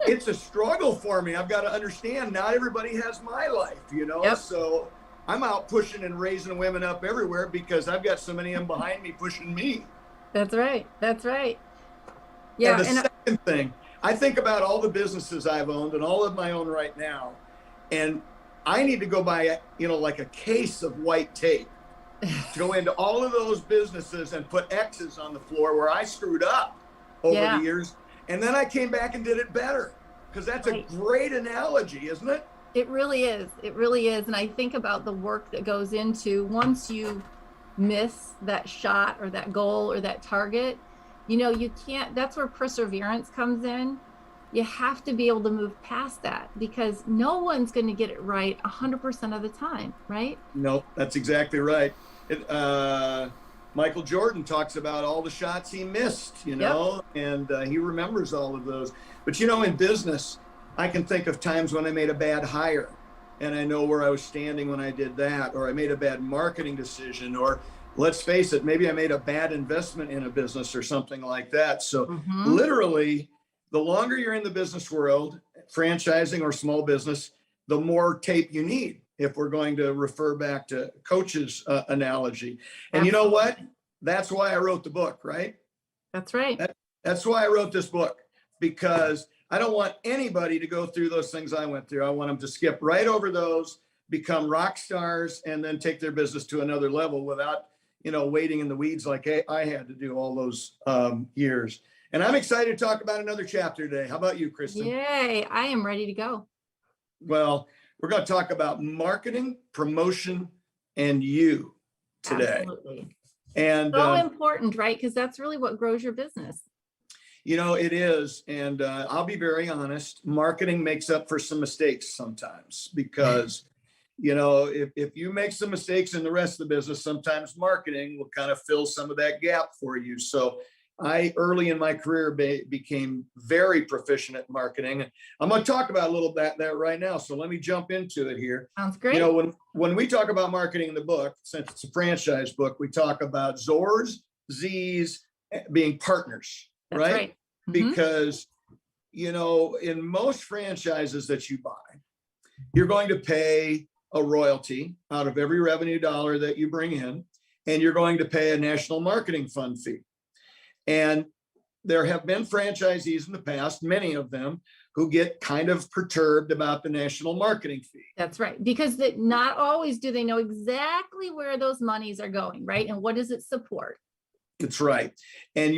it's a struggle for me. I've got to understand not everybody has my life, you know? Yep. So I'm out pushing and raising women up everywhere because I've got so many of them behind me pushing me. That's right. That's right. Yeah. And the second thing, I think about all the businesses I've owned and all of my own right now, and I need to go buy, you know, like a case of white tape to go into all of those businesses and put X's on the floor where I screwed up over the years. And then I came back and did it better, because that's a great analogy, isn't it? It really is. It really is. And I think about the work that goes into once you miss that shot or that goal or that target, you know, you can't, that's where perseverance comes in. You have to be able to move past that, because no one's going to get it right 100% of the time, right? No, that's exactly right. Michael Jordan talks about all the shots he missed, you know, and he remembers all of those. But, you know, in business, I can think of times when I made a bad hire and I know where I was standing when I did that, or I made a bad marketing decision, or let's face it, maybe I made a bad investment in a business or something like that. So literally, the longer you're in the business world, franchising or small business, the more tape you need, if we're going to refer back to Coach's analogy. And you know what? That's why I wrote the book, right? That's right. That's why I wrote this book, because I don't want anybody to go through those things I went through. I want them to skip right over those, become rock stars, and then take their business to another level without, you know, waiting in the weeds like I had to do all those years. And I'm excited to talk about another chapter today. How about you, Kristin? Yay, I am ready to go. Well, we're going to talk about marketing, promotion, and you today. Absolutely. And so important, right? Because that's really what grows your business. You know, it is. And I'll be very honest, marketing makes up for some mistakes sometimes, because, you know, if you make some mistakes in the rest of the business, sometimes marketing will kind of fill some of that gap for you. So I, early in my career, became very proficient at marketing. And I'm going to talk about a little bit that right now. So let me jump into it here. Sounds great. You know, when we talk about marketing in the book, since it's a franchise book, we talk about Zors, Z's being partners, That's right? Mm-hmm. Because, you know, in most franchises that you buy, you're going to pay a royalty out of every revenue dollar that you bring in, and you're going to pay a national marketing fund fee. And there have been franchisees in the past, many of them, who get kind of perturbed about the national marketing fee. That's right. Because not always do they know exactly where those monies are going, right? And what does it support? That's right. And,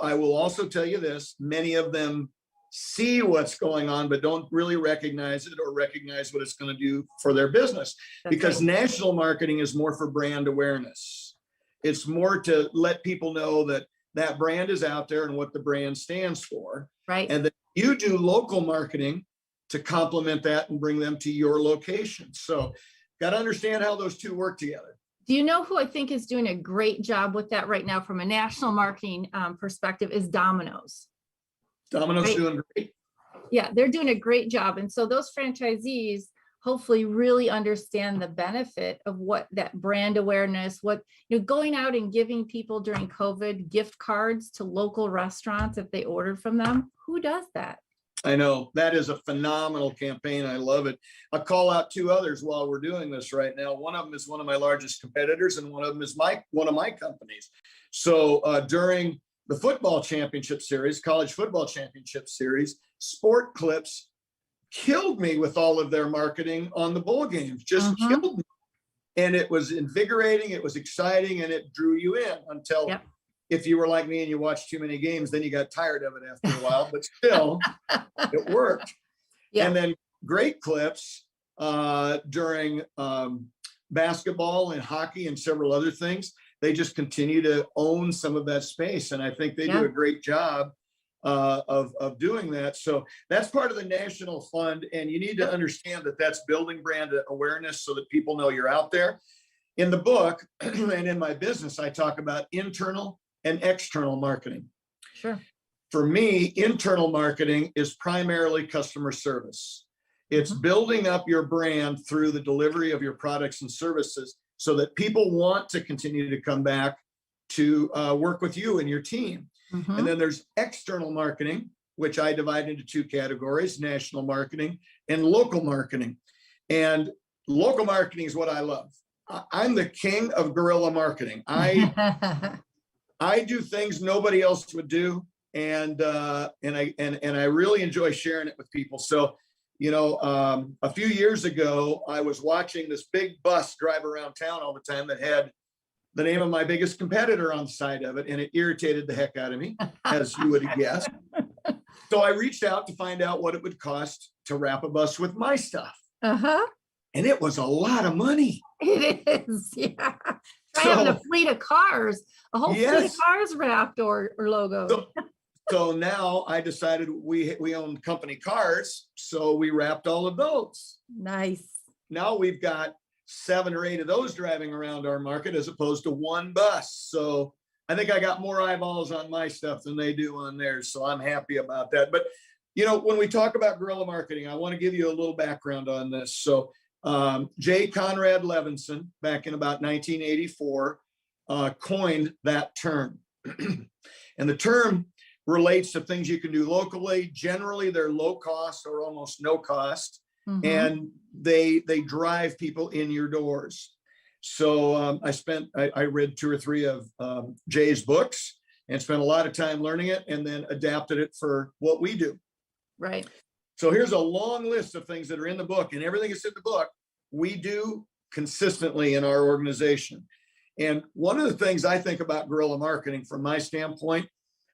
I will also tell you this, many of them see what's going on, but don't really recognize it or recognize what it's going to do for their business. That's because right. national marketing is more for brand awareness. It's more to let people know that that brand is out there and what the brand stands for. Right. And that you do local marketing to complement that and bring them to your location. So got to understand how those two work together. Do you know who I think is doing a great job with that right now from a national marketing perspective is Domino's. Domino's Right. doing great. Yeah, they're doing a great job. And so those franchisees hopefully really understand the benefit of what that brand awareness, going out and giving people during COVID gift cards to local restaurants if they ordered from them. Who does that? I know that is a phenomenal campaign. I love it. I'll call out two others while we're doing this right now. One of them is one of my largest competitors, and one of them is one of my companies. So during the football championship series, college football championship series, Sport Clips killed me with all of their marketing on the bowl games, just killed me. And it was invigorating, it was exciting, and it drew you in until if you were like me and you watched too many games, then you got tired of it after a while, but still it worked. Yeah. And then Great Clips during basketball and hockey and several other things, they just continue to own some of that space. And I think they do a great job of doing that. So that's part of the national fund. And you need to understand that that's building brand awareness so that people know you're out there. In the book and in my business, I talk about internal and external marketing. Sure. For me, internal marketing is primarily customer service. It's building up your brand through the delivery of your products and services so that people want to continue to come back to work with you and your team. And then there's external marketing, which I divide into two categories, national marketing and local marketing. And local marketing is what I love. I'm the king of guerrilla marketing. I do things nobody else would do, and I really enjoy sharing it with people. So, a few years ago, I was watching this big bus drive around town all the time that had the name of my biggest competitor on the side of it, and it irritated the heck out of me, as you would have guessed. So I reached out to find out what it would cost to wrap a bus with my stuff. And it was a lot of money. It is, yeah. Try having a fleet of cars, a whole fleet of cars wrapped or logo. So now I decided we own company cars, so we wrapped all of those. Nice. Now we've got 7 or 8 of those driving around our market as opposed to one bus. So I think I got more eyeballs on my stuff than they do on theirs. So I'm happy about that. But, when we talk about guerrilla marketing, I want to give you a little background on this. So J. Conrad Levinson, back in about 1984, coined that term. And the term relates to things you can do locally. Generally, they're low cost or almost no cost. And they drive people in your doors. So I read 2 or 3 of Jay's books and spent a lot of time learning it, and then adapted it for what we do. Right. So here's a long list of things that are in the book, and everything that's in the book we do consistently in our organization. And one of the things I think about guerrilla marketing from my standpoint,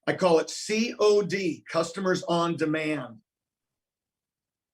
I call it COD, customers on demand,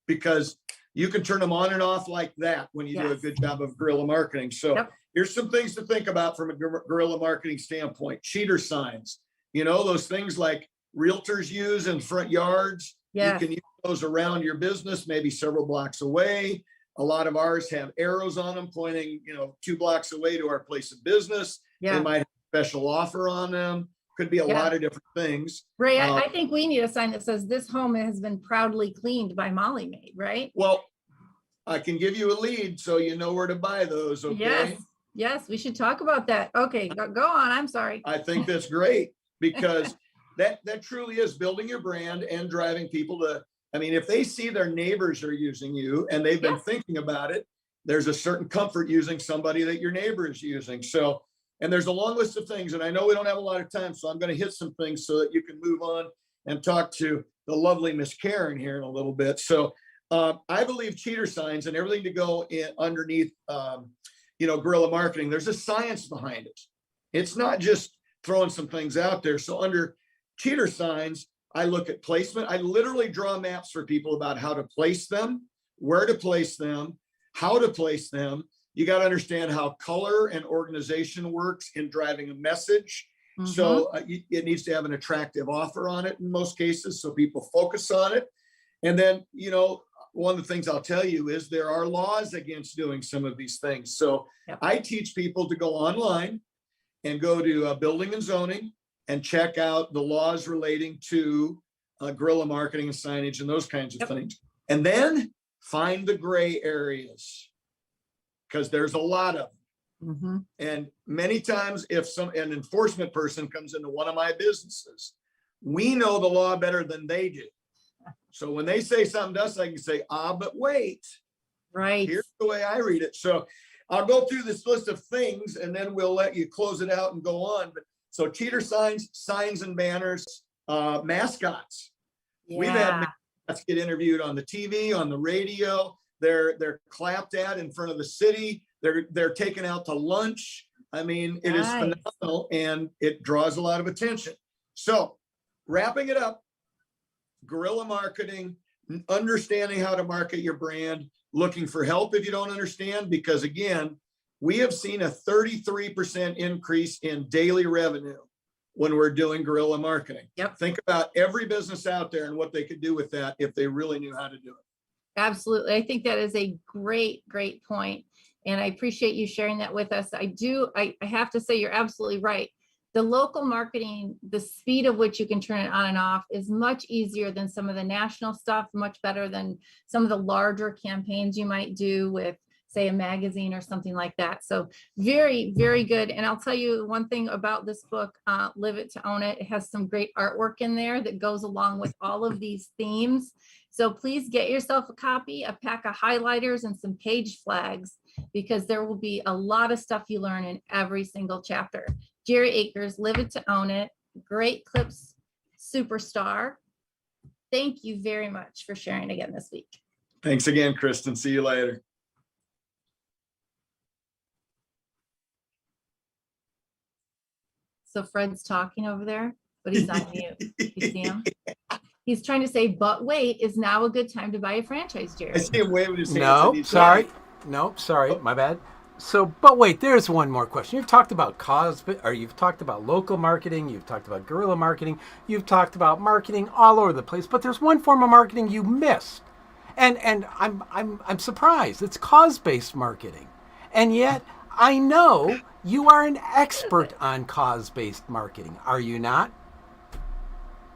because you can turn them on and off like that when you do a good job of guerrilla marketing. So here's some things to think about from a guerrilla marketing standpoint. Cheater signs, those things like realtors use in front yards. You can use those around your business, maybe several blocks away. A lot of ours have arrows on them pointing, 2 blocks away to our place of business. They might have a special offer on them. Could be a lot of different things. Ray, I think we need a sign that says this home has been proudly cleaned by Molly Maid, right? Well, I can give you a lead so you know where to buy those, okay? Yes, we should talk about that. Okay, go on, I'm sorry. I think that's great, because that truly is building your brand and driving people I mean, if they see their neighbors are using you and they've been thinking about it, there's a certain comfort using somebody that your neighbor is using. So, and there's a long list of things, and I know we don't have a lot of time, so I'm going to hit some things so that you can move on and talk to the lovely Miss Karen here in a little bit. So I believe cheater signs and everything to go in underneath, guerrilla marketing, there's a science behind it. It's not just throwing some things out there. So under cheater signs, I look at placement. I literally draw maps for people about how to place them, where to place them, how to place them. You got to understand how color and organization works in driving a message. Mm-hmm. So it needs to have an attractive offer on it in most cases, so people focus on it. And then, one of the things I'll tell you is there are laws against doing some of these things. So I teach people to go online and go to building and zoning and check out the laws relating to guerrilla marketing and signage and those kinds of things. And then find the gray areas, because there's a lot of them. Mm-hmm. And many times if an enforcement person comes into one of my businesses, we know the law better than they do. So when they say something to us, I can say, but wait, right. Here's the way I read it. So I'll go through this list of things and then we'll let you close it out and go on. But so cheater signs, signs and banners, mascots. Yeah. We've had mascots get interviewed on the TV, on the radio. They're clapped at in front of the city. They're taken out to lunch. I mean, it is phenomenal and it draws a lot of attention. So wrapping it up, guerrilla marketing, understanding how to market your brand, looking for help if you don't understand, because again, we have seen a 33% increase in daily revenue when we're doing guerrilla marketing. Yep. Think about every business out there and what they could do with that if they really knew how to do it. Absolutely. I think that is a great point. And I appreciate you sharing that with us. I have to say, you're absolutely right. The local marketing, the speed of which you can turn it on and off is much easier than some of the national stuff, much better than some of the larger campaigns you might do with, say, a magazine or something like that. So very, very good. And I'll tell you one thing about this book, Live It to Own It. It has some great artwork in there that goes along with all of these themes. So please get yourself a copy, a pack of highlighters and some page flags, because there will be a lot of stuff you learn in every single chapter. Jerry Akers, Live It to Own It, Great Clips superstar. Thank you very much for sharing again this week. Thanks again, Kristin. See you later. So Fred's talking over there, but he's on mute. You see him? He's trying to say, but wait, is now a good time to buy a franchise, Jerry? I see him waving his hands. No, sorry. No, sorry. My bad. So, but wait, there's one more question. You've talked about you've talked about local marketing, you've talked about guerrilla marketing, you've talked about marketing all over the place, but there's one form of marketing you missed. And I'm surprised. It's cause-based marketing. And yet I know you are an expert on cause-based marketing. Are you not?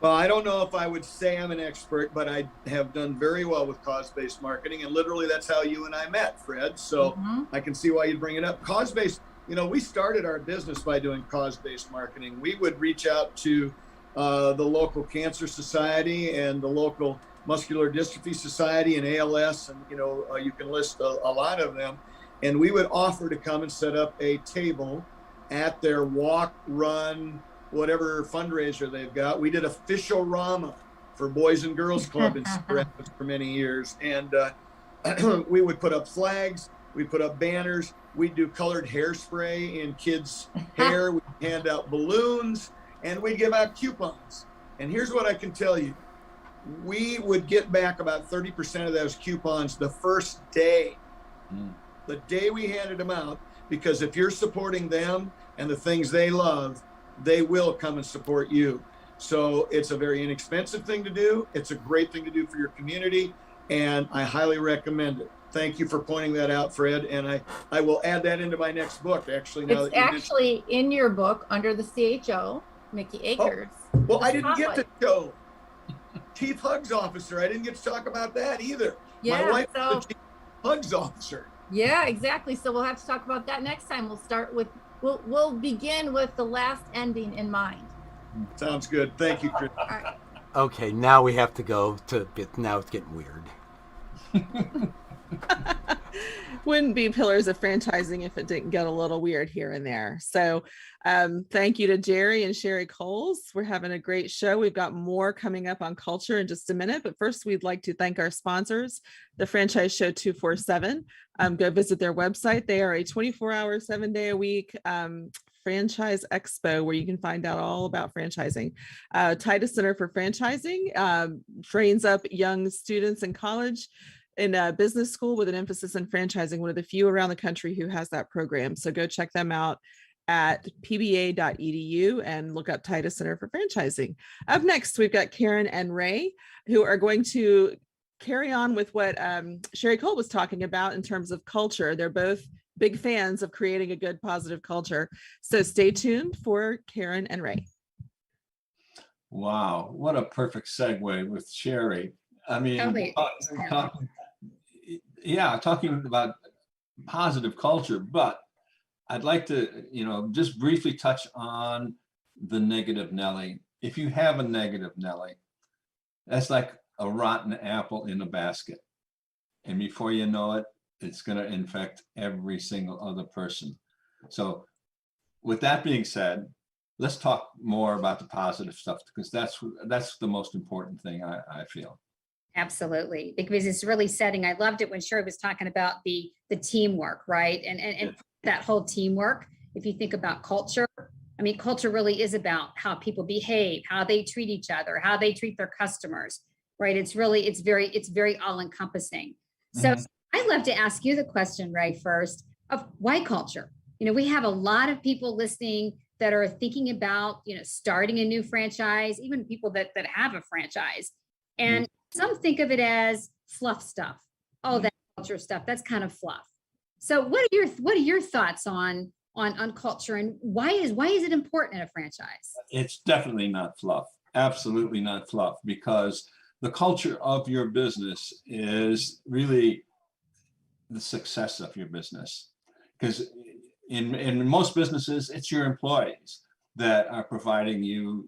Well, I don't know if I would say I'm an expert, but I have done very well with cause-based marketing. And literally that's how you and I met, Fred. So I can see why you'd bring it up. Cause-based, we started our business by doing cause-based marketing. We would reach out to the local cancer society and the local muscular dystrophy society and ALS. And, you can list a lot of them. And we would offer to come and set up a table at their walk, run, whatever fundraiser they've got. We did official-rama for Boys and Girls Club in for many years. And we would put up flags, we'd put up banners, we'd do colored hairspray in kids' hair, we'd hand out balloons, and we'd give out coupons. And here's what I can tell you. We would get back about 30% of those coupons the first day, the day we handed them out, because if you're supporting them and the things they love, they will come and support you. So it's a very inexpensive thing to do. It's a great thing to do for your community, and I highly recommend it. Thank you for pointing that out, Fred. And I will add that into my next book, actually. Now it's actually in your book under the CHO, Mickey Akers. Oh, well, I didn't get to show Chief Hugs Officer. I didn't get to talk about that either. Yeah, my wife is the Chief Hugs Officer. Yeah, exactly. So we'll have to talk about that next time. We'll begin with the last ending in mind. Sounds good. Thank you, Chris. All right. Okay, now we have to go to, now it's getting weird. Wouldn't be pillars of franchising if it didn't get a little weird here and there. So thank you to Jerry and Sherri Coale. We're having a great show. We've got more coming up on culture in just a minute, but first we'd like to thank our sponsors, the Franchise Show 247. Go visit their website. They are a 24-hour, 7-day-a-week franchise expo where you can find out all about franchising. Titus Center for Franchising trains up young students in college in a business school with an emphasis on franchising, one of the few around the country who has that program. So go check them out at pba.edu and look up Titus Center for Franchising. Up next, we've got Karen and Ray, who are going to carry on with what Sherri Coale was talking about in terms of culture. They're both big fans of creating a good, positive culture. So stay tuned for Karen and Ray. Wow, what a perfect segue with Sherri. I mean, talking about positive culture, but I'd like to, just briefly touch on the negative Nelly. If you have a negative Nelly, that's like a rotten apple in a basket. And before you know it, it's going to infect every single other person. So with that being said, let's talk more about the positive stuff, because that's the most important thing I feel. Absolutely, because it's really setting. I loved it when Sherri was talking about the teamwork, right? And that whole teamwork. If you think about culture, I mean, culture really is about how people behave, how they treat each other, how they treat their customers, right? It's very all encompassing. So I'd love to ask you the question, Ray, first, of why culture? We have a lot of people listening that are thinking about, starting a new franchise, even people that have a franchise, and some think of it as fluff stuff. Oh, that culture stuff, that's kind of fluff. So what are your thoughts on culture, and why is it important in a franchise? It's definitely not fluff. Absolutely not fluff, because the culture of your business is really the success of your business. Because in most businesses, it's your employees that are providing you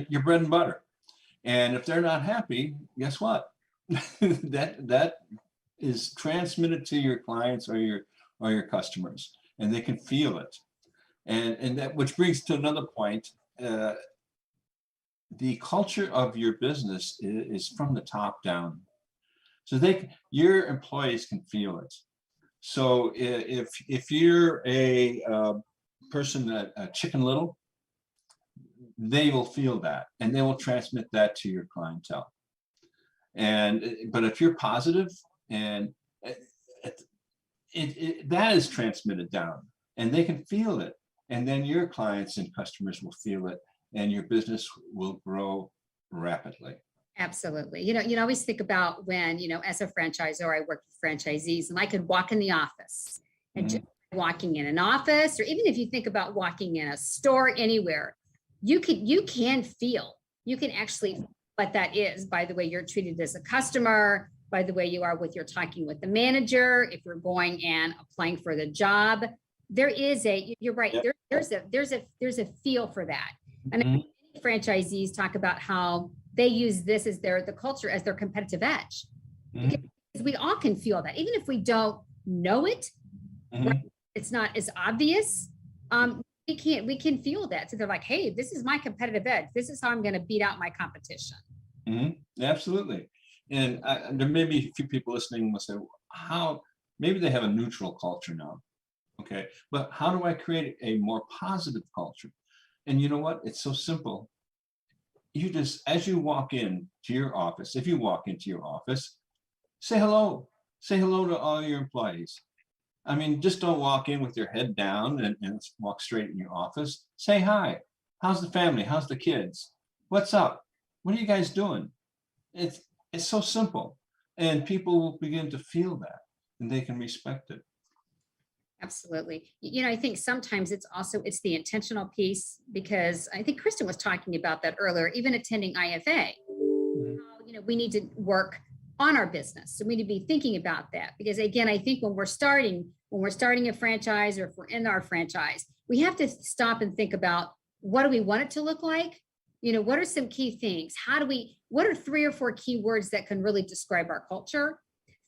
your bread and butter. And if they're not happy, guess what? that is transmitted to your clients or your customers, and they can feel it. And that, which brings to another point. The culture of your business is from the top down. So your employees can feel it. So if you're a person at Chicken Little, they will feel that, and they will transmit that to your clientele. But if you're positive, and that is transmitted down, and they can feel it, and then your clients and customers will feel it, and your business will grow rapidly. Absolutely. You always think about when, as a franchisor, I work with franchisees, and I could walk in the office and just walking in an office, or even if you think about walking in a store anywhere, you can actually feel what that is by the way you're treated as a customer, by the way you are you're talking with the manager, if you're going and applying for the job. There is you're right. Yep. There's a feel for that. And franchisees talk about how they use this as the culture as their competitive edge. Because we all can feel that, even if we don't know it, right? It's not as obvious. We can feel that. So they're like, hey, this is my competitive edge. This is how I'm going to beat out my competition. Absolutely. And there may be a few people listening will say, how, maybe they have a neutral culture now. Okay. But how do I create a more positive culture? And you know what? It's so simple. You just, as you walk into your office, if you walk into your office, say hello. Say hello to all your employees. I mean, just don't walk in with your head down and walk straight in your office. Say hi. How's the family? How's the kids? What's up? What are you guys doing? It's so simple. And people will begin to feel that, and they can respect it. Absolutely. I think sometimes it's the intentional piece, because I think Kristin was talking about that earlier, even attending IFA. We need to work on our business. So we need to be thinking about that, because again, I think when we're starting a franchise, or if we're in our franchise, we have to stop and think about, what do we want it to look like? what are some key things? What are 3 or 4 key words that can really describe our culture?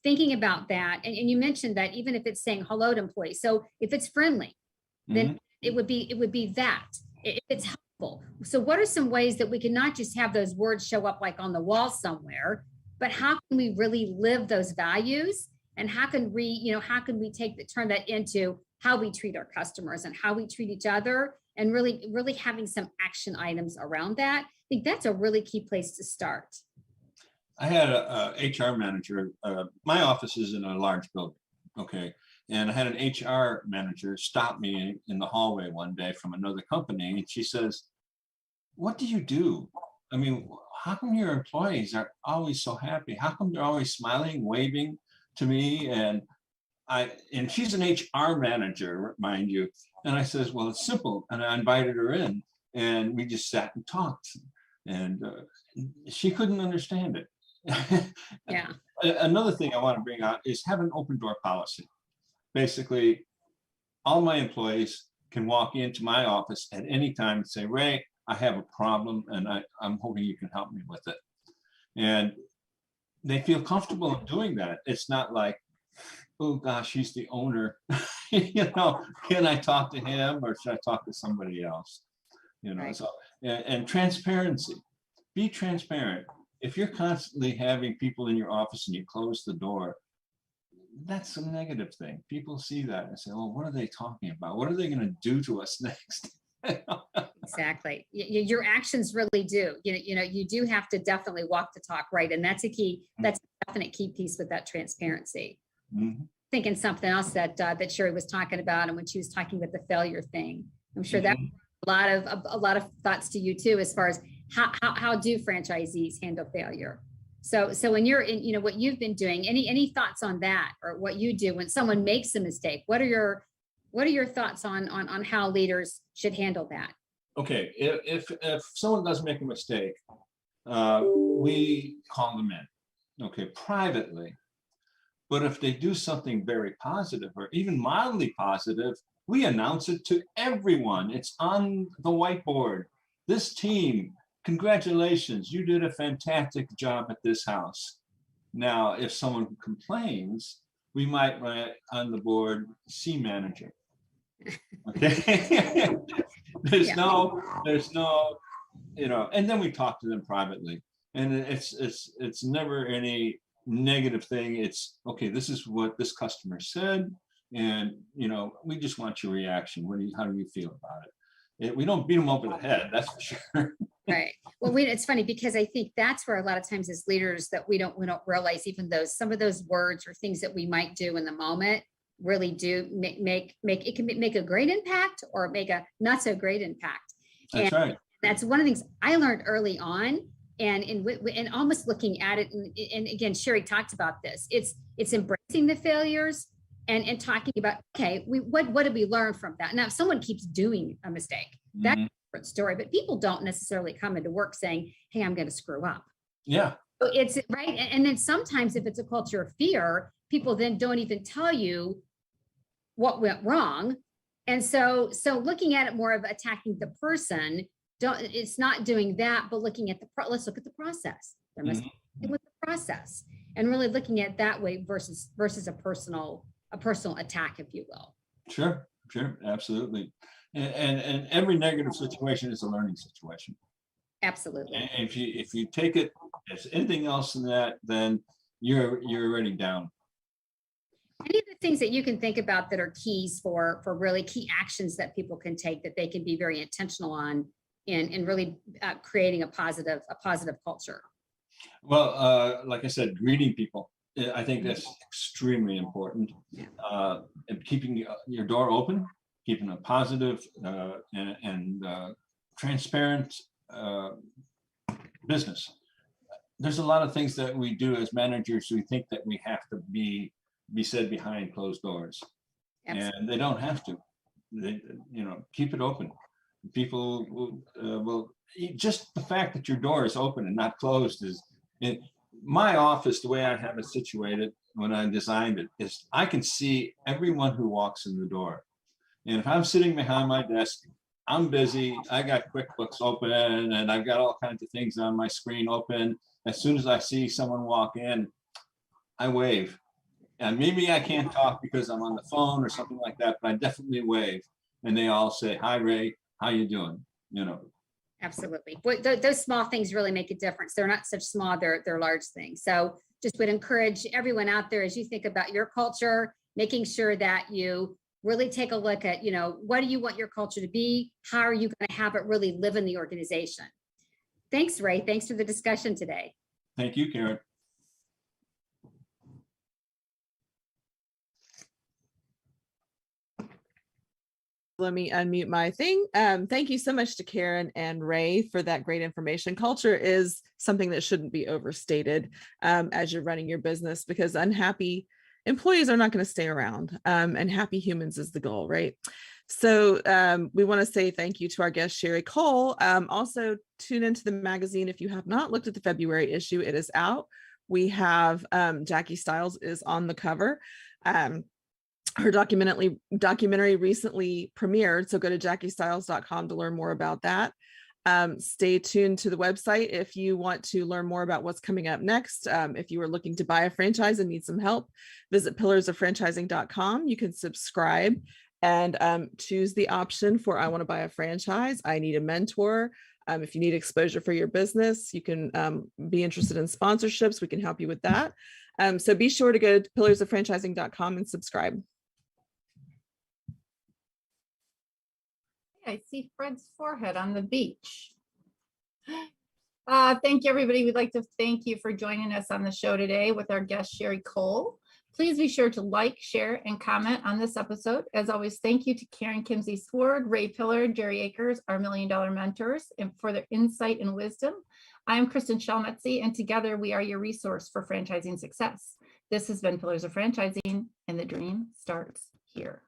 Thinking about that. And you mentioned that even if it's saying hello to employees. So if it's friendly, then it would be that. If it's helpful. So what are some ways that we can not just have those words show up like on the wall somewhere, but how can we really live those values? And how can we turn that into how we treat our customers and how we treat each other, and really having some action items around that? I think that's a really key place to start. I had a HR manager. My office is in a large building, okay? And I had an HR manager stop me in the hallway one day from another company, and she says, "What do you do? I mean, how come your employees are always so happy? How come they're always smiling, waving to me?" And she's an HR manager, mind you. And I says, "Well, it's simple." And I invited her in, and we just sat and talked. And she couldn't understand it. Yeah. Another thing I want to bring out is have an open door policy. Basically, all my employees can walk into my office at any time and say, "Ray, I have a problem, and I'm hoping you can help me with it." And they feel comfortable in doing that. It's not like, "Oh gosh, he's the owner." Can I talk to him, or should I talk to somebody else? Right. So and transparency. Be transparent. If you're constantly having people in your office and you close the door, that's a negative thing. People see that and say, "Oh, what are they talking about? What are they going to do to us next?" Exactly. Your actions really do. You do have to definitely walk the talk, right? And that's a definite key piece with that transparency. Thinking something else that Sherri was talking about, and when she was talking about the failure thing, I'm sure that a lot of thoughts to you too, as far as how do franchisees handle failure. So when you're in, what you've been doing, any thoughts on that, or what you do when someone makes a mistake? What are your thoughts on how leaders should handle that? Okay, if someone does make a mistake, we call them in, okay, privately. But if they do something very positive or even mildly positive, we announce it to everyone. It's on the whiteboard. This team, congratulations, you did a fantastic job at this house. Now, if someone complains, we might write on the board, "C manager." Okay. There's no, and then we talk to them privately. And it's never any negative thing. It's okay, this is what this customer said, and we just want your reaction. How do you feel about it? We don't beat them over the head, that's for sure. Right. Well, it's funny because I think that's where a lot of times as leaders that we don't realize even some of those words or things that we might do in the moment really do make it can make a great impact or make a not so great impact. That's right. That's one of the things I learned early on, and almost looking at it. And again, Sherri talked about this. It's embracing the failures and talking about, okay, what did we learn from that? Now, if someone keeps doing a mistake, that's a different story. But people don't necessarily come into work saying, "Hey, I'm going to screw up." Yeah. So it's right. And then sometimes if it's a culture of fear, people then don't even tell you what went wrong. And so looking at it more of attacking the person, it's not doing that, but looking at let's look at the process. There must be something with the process, and really looking at that way versus a personal attack, if you will. Sure, absolutely. And every negative situation is a learning situation. Absolutely. And if you take it as anything else than that, then you're already down. Any of the things that you can think about that are keys for really key actions that people can take that they can be very intentional on in really creating a positive culture? Well, like I said, greeting people. I think that's extremely important. And keeping your door open, keeping a positive and transparent business. There's a lot of things that we do as managers. We think that we have to be said behind closed doors. Absolutely. And they don't have to. They, keep it open. People will just the fact that your door is open and not closed is. My office, the way I have it situated when I designed it, is I can see everyone who walks in the door. And if I'm sitting behind my desk, I'm busy. I got QuickBooks open and I've got all kinds of things on my screen open. As soon as I see someone walk in, I wave. And maybe I can't talk because I'm on the phone or something like that, but I definitely wave. And they all say, "Hi, Ray, how you doing?" You know. Absolutely. But those small things really make a difference. They're not such small, they're large things. So just would encourage everyone out there, as you think about your culture, making sure that you really take a look at, you know, what do you want your culture to be? How are you going to have it really live in the organization? Thanks, Ray. Thanks for the discussion today. Thank you, Karen. Let me unmute my thing. Thank you so much to Karen and Ray for that great information. Culture is something that shouldn't be overstated as you're running your business, because unhappy employees are not going to stay around, and happy humans is the goal, right? So we want to say thank you to our guest, Sherri Coale. Also tune into the magazine. If you have not looked at the February issue, it is out. We have Jackie Stiles is on the cover. Her documentary recently premiered, so go to JackieStiles.com to learn more about that. Stay tuned to the website if you want to learn more about what's coming up next. If you are looking to buy a franchise and need some help, visit pillarsoffranchising.com. You can subscribe and choose the option for I want to buy a franchise. I need a mentor. If you need exposure for your business, you can be interested in sponsorships. We can help you with that. So be sure to go to pillarsoffranchising.com and subscribe. I see Fred's forehead on the beach. Thank you, everybody. We'd like to thank you for joining us on the show today with our guest, Sherri Coale. Please be sure to like, share, and comment on this episode. As always, thank you to Karen Kimsey-Sward, Ray Pillar, Jerry Akers, our $1 Million mentors, and for their insight and wisdom. I am Kristin Shelmetzi, and together we are your resource for franchising success. This has been Pillars of Franchising, and the dream starts here.